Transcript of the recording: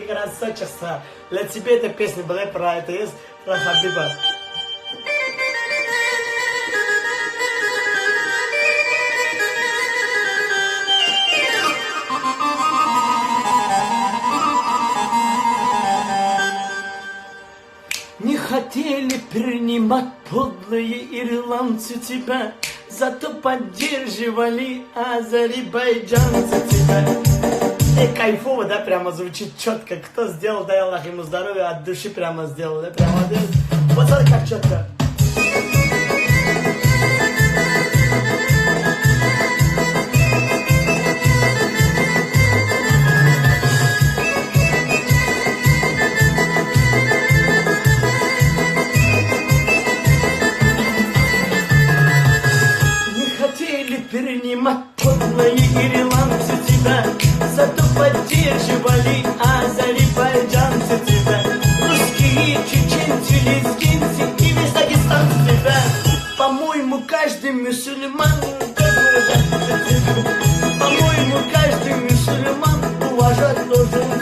Красавчество. Для тебя эта песня была про это, есть про Хабиба. Не хотели принимать подлые ирландцы тебя, зато поддерживали азербайджанцы тебя. И кайфово, да, прямо звучит четко. Кто сделал, дай Аллах ему здоровья, от души прямо сделал, да, прямо. Вот смотри, как четко. Перенимать подлые ирландцы тебя, зато поддерживали азербайджанцы тебя. Русские, чеченцы, лезгинцы и весь Дагестан тебя. По-моему, каждый мусульман, по-моему, каждый мусульман уважать должен